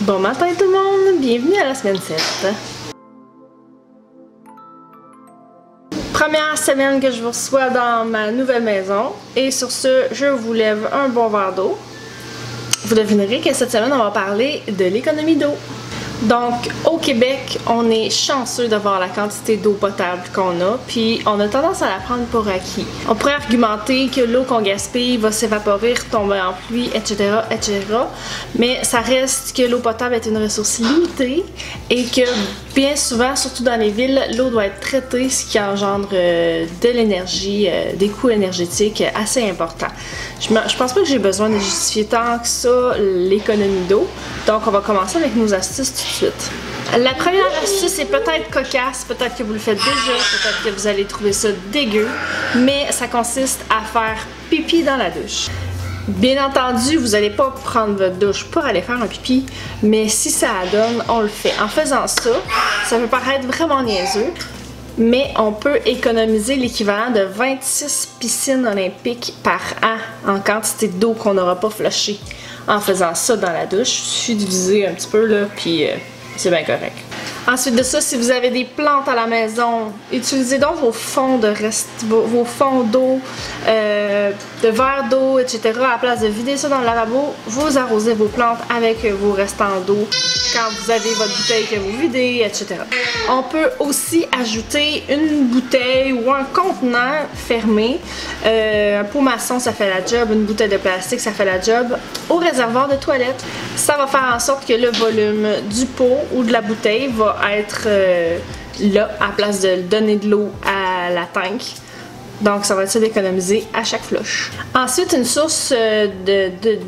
Bon matin tout le monde, bienvenue à la semaine 7. Première semaine que je vous reçois dans ma nouvelle maison et sur ce, je vous lève un bon verre d'eau. Vous devinerez que cette semaine, on va parler de l'économie d'eau. Donc, au Québec, on est chanceux d'avoir la quantité d'eau potable qu'on a, puis on a tendance à la prendre pour acquis. On pourrait argumenter que l'eau qu'on gaspille va s'évaporer, retomber en pluie, etc., etc. Mais ça reste que l'eau potable est une ressource limitée et que bien souvent, surtout dans les villes, l'eau doit être traitée, ce qui engendre de l'énergie, des coûts énergétiques assez importants. Je pense pas que j'ai besoin de justifier tant que ça l'économie d'eau, donc on va commencer avec nos astuces tout de suite. La première astuce est peut-être cocasse, peut-être que vous le faites déjà, peut-être que vous allez trouver ça dégueu, mais ça consiste à faire pipi dans la douche. Bien entendu, vous n'allez pas prendre votre douche pour aller faire un pipi, mais si ça donne, on le fait. En faisant ça, ça peut paraître vraiment niaiseux, mais on peut économiser l'équivalent de 26 piscines olympiques par an en quantité d'eau qu'on n'aura pas flushée en faisant ça dans la douche. Il suffit de viser un petit peu là, puis c'est bien correct. Ensuite de ça, si vous avez des plantes à la maison, utilisez donc vos fonds vos fonds d'eau, de verre d'eau, etc. À la place de vider ça dans le lavabo, vous arrosez vos plantes avec vos restants d'eau quand vous avez votre bouteille que vous videz, etc. On peut aussi ajouter une bouteille ou un contenant fermé. Un pot maçon, ça fait la job. Une bouteille de plastique, ça fait la job. Au réservoir de toilette, ça va faire en sorte que le volume du pot ou de la bouteille va être là, à la place de donner de l'eau à la tank. Donc, ça va être ça d'économiser à chaque flush. Ensuite, une source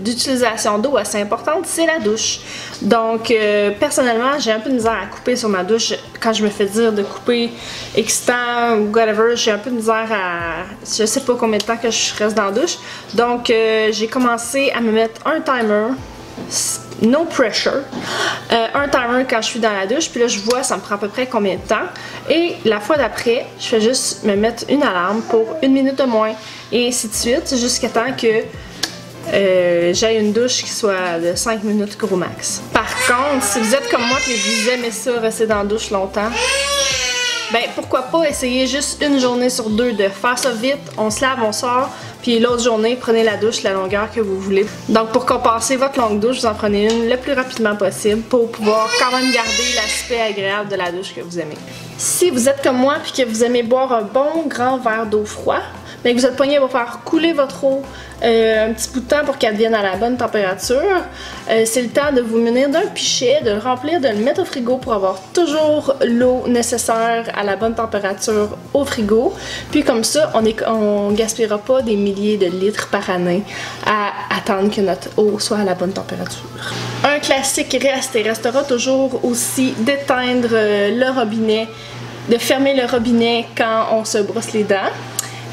d'utilisation d'eau assez importante, c'est la douche. Donc, personnellement, j'ai un peu de misère à couper sur ma douche. Quand je me fais dire de couper excitant ou whatever, j'ai un peu de misère à... Je sais pas combien de temps que je reste dans la douche. Donc, j'ai commencé à me mettre un timer. No pressure. Un timer quand je suis dans la douche, puis là je vois ça me prend à peu près combien de temps. Et la fois d'après, je fais juste me mettre une alarme pour 1 minute de moins. Et ainsi de suite, jusqu'à temps que j'ai une douche qui soit de 5 minutes gros max. Par contre, si vous êtes comme moi et que vous aimez ça, rester dans la douche longtemps, ben pourquoi pas essayer juste une journée sur deux de faire ça vite, on se lave, on sort, puis l'autre journée, prenez la douche la longueur que vous voulez. Donc pour compenser votre longue douche, vous en prenez une le plus rapidement possible pour pouvoir quand même garder l'aspect agréable de la douche que vous aimez. Si vous êtes comme moi puis que vous aimez boire un bon grand verre d'eau froid, mais que vous êtes pogné à faire couler votre eau un petit bout de temps pour qu'elle devienne à la bonne température, c'est le temps de vous munir d'un pichet, de le remplir, de le mettre au frigo pour avoir toujours l'eau nécessaire à la bonne température au frigo. Puis comme ça, on gaspillera pas des milliers de litres par année à attendre que notre eau soit à la bonne température. Un classique reste et restera toujours aussi d'éteindre le robinet, de fermer le robinet quand on se brosse les dents.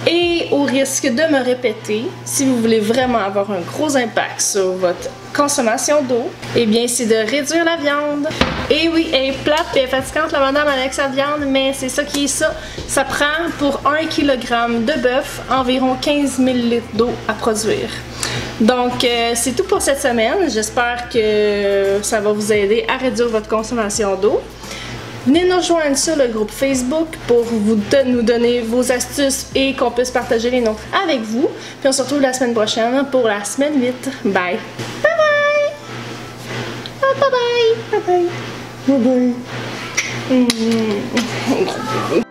Et au risque de me répéter, si vous voulez vraiment avoir un gros impact sur votre consommation d'eau, eh bien c'est de réduire la viande. Et oui, elle est plate et fatigante la madame avec sa viande, mais c'est ça qui est ça. Ça prend pour 1 kg de bœuf environ 15 000 litres d'eau à produire. Donc c'est tout pour cette semaine. J'espère que ça va vous aider à réduire votre consommation d'eau. Venez nous rejoindre sur le groupe Facebook pour nous donner vos astuces et qu'on puisse partager les nôtres avec vous. Puis on se retrouve la semaine prochaine pour la semaine 8. Bye! Bye bye! Bye bye! Bye bye! Bye bye!